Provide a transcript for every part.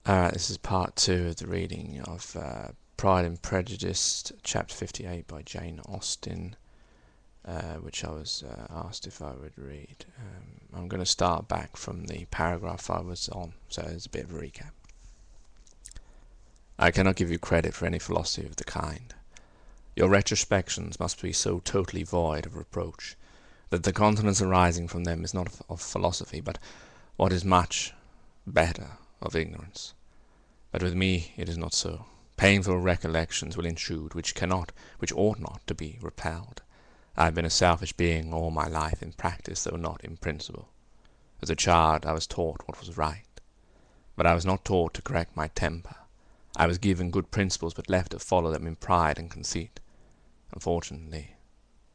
Alright, this is part 2 of the reading of Pride and Prejudice, Chapter 58 by Jane Austen, which I was asked if I would read. I'm going to start back from the paragraph I was on, so there's a bit of a recap. I cannot give you credit for any philosophy of the kind. Your retrospections must be so totally void of reproach, that the continence arising from them is not of philosophy, but what is much better, of ignorance. But with me it is not so. Painful recollections will intrude, which ought not to be repelled. I have been a selfish being all my life, in practice though not in principle. As a child I was taught what was right, but I was not taught to correct my temper. I was given good principles, but left to follow them in pride and conceit. Unfortunately,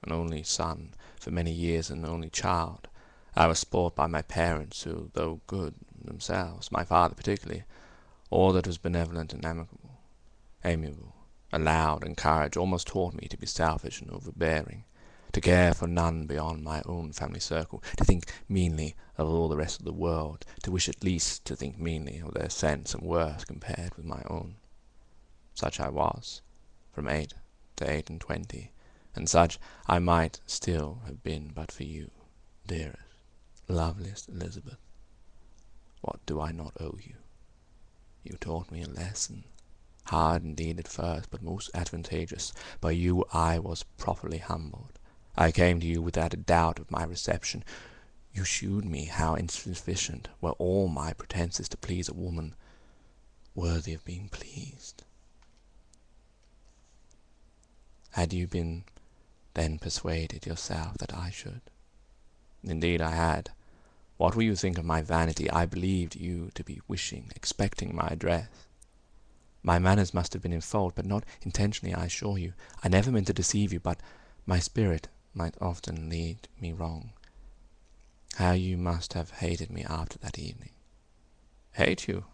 an only son, for many years an only child, I was spoilt by my parents, who, though good themselves, my father particularly, all that was benevolent and amiable, allowed, encouraged, almost taught me to be selfish and overbearing, to care for none beyond my own family circle, to think meanly of all the rest of the world, to wish at least to think meanly of their sense and worth compared with my own. Such I was, from 8 to 28, and such I might still have been but for you, dearest, loveliest Elizabeth. What do I not owe you? You taught me a lesson, hard indeed at first, but most advantageous. By you I was properly humbled. I came to you without a doubt of my reception. You shewed me how insufficient were all my pretences to please a woman worthy of being pleased. Had you been then persuaded yourself that I should? Indeed I had. What will you think of my vanity? I believed you to be wishing, expecting my address. My manners must have been in fault, but not intentionally, I assure you. I never meant to deceive you, but my spirit might often lead me wrong. How you must have hated me after that evening. Hate you?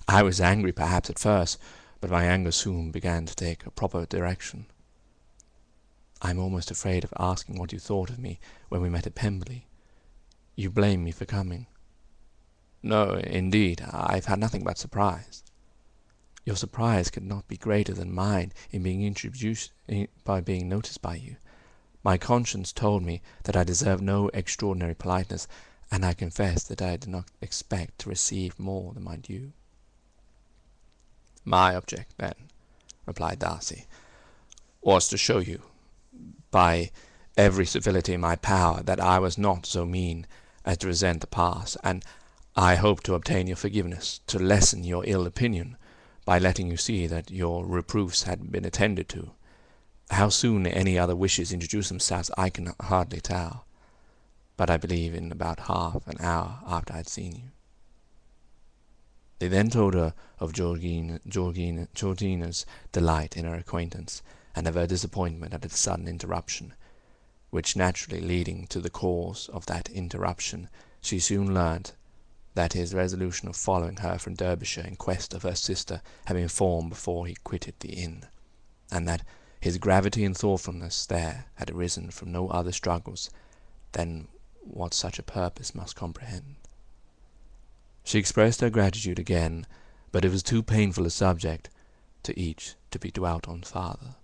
I was angry perhaps at first, but my anger soon began to take a proper direction. I am almost afraid of asking what you thought of me when we met at Pemberley. You blame me for coming. No, indeed, I've had nothing but surprise. Your surprise could not be greater than mine in being introduced by being noticed by you. My conscience told me that I deserved no extraordinary politeness, and I confess that I did not expect to receive more than my due. My object, then, replied Darcy, was to show you, by every civility in my power, that I was not so mean as to resent the past, and I hope to obtain your forgiveness, to lessen your ill opinion, by letting you see that your reproofs had been attended to. How soon any other wishes introduce themselves I can hardly tell, but I believe in about half an hour after I had seen you. They then told her of Georgina's delight in her acquaintance, and of her disappointment at the sudden interruption, which naturally leading to the cause of that interruption, she soon learnt that his resolution of following her from Derbyshire in quest of her sister had been formed before he quitted the inn, and that his gravity and thoughtfulness there had arisen from no other struggles than what such a purpose must comprehend. She expressed her gratitude again, but it was too painful a subject to each to be dwelt on farther.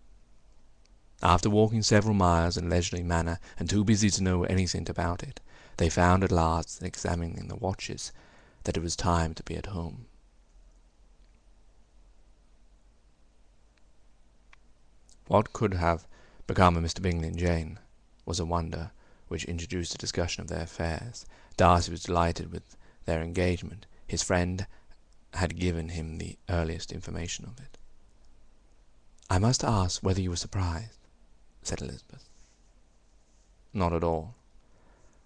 After walking several miles in a leisurely manner, and too busy to know anything about it, they found at last, examining the watches, that it was time to be at home. What could have become of Mr. Bingley and Jane was a wonder which introduced a discussion of their affairs. Darcy was delighted with their engagement. His friend had given him the earliest information of it. "I must ask whether you were surprised," said Elizabeth. "Not at all.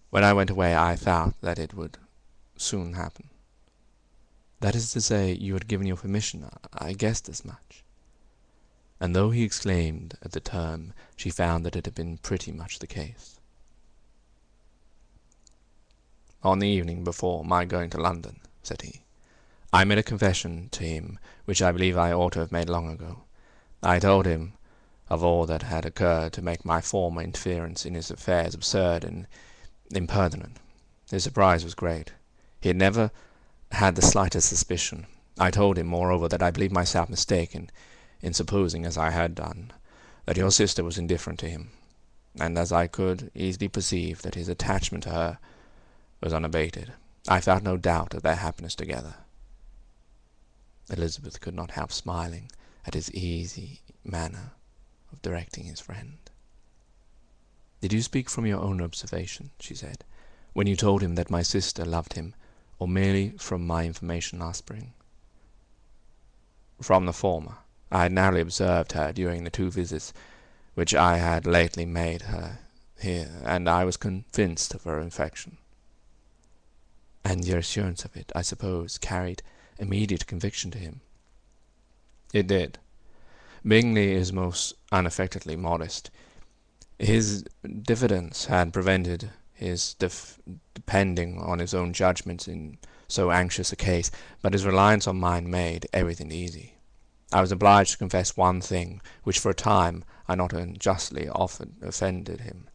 When I went away I felt that it would soon happen." "That is to say, you had given your permission. I guessed as much." And though he exclaimed at the term, she found that it had been pretty much the case. "On the evening before my going to London," said he, "I made a confession to him which I believe I ought to have made long ago. I told him of all that had occurred to make my former interference in his affairs absurd and impertinent. His surprise was great. He had never had the slightest suspicion I told him, moreover, that I believed myself mistaken in supposing, as I had done, that your sister was indifferent to him, and as I could easily perceive that his attachment to her was unabated, I felt no doubt of their happiness together. Elizabeth could not help smiling at his easy manner of directing his friend. "Did you speak from your own observation," she said, "when you told him that my sister loved him, or merely from my information last spring?" "From the former. I had narrowly observed her during the 2 visits which I had lately made her here, and I was convinced of her affection." "And your assurance of it, I suppose, carried immediate conviction to him?" "It did. Bingley is most unaffectedly modest. His diffidence had prevented his depending on his own judgment in so anxious a case, but his reliance on mine made everything easy. I was obliged to confess one thing, which for a time I not unjustly often offended him.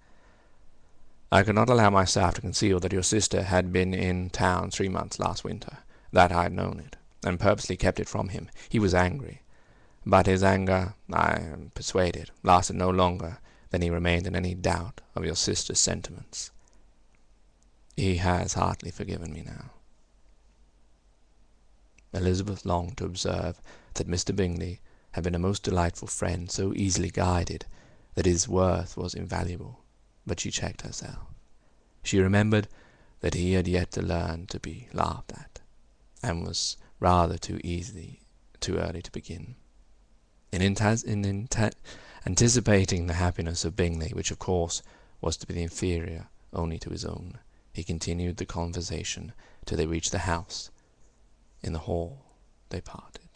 I could not allow myself to conceal that your sister had been in town 3 months last winter, that I had known it, and purposely kept it from him. He was angry, but his anger, I am persuaded, lasted no longer than he remained in any doubt of your sister's sentiments. He has heartily forgiven me now." Elizabeth longed to observe that Mr. Bingley had been a most delightful friend, so easily guided that his worth was invaluable, but she checked herself. She remembered that he had yet to learn to be laughed at, and was rather too early to begin. In anticipating the happiness of Bingley, which of course was to be inferior only to his own, he continued the conversation till they reached the house. In the hall they parted.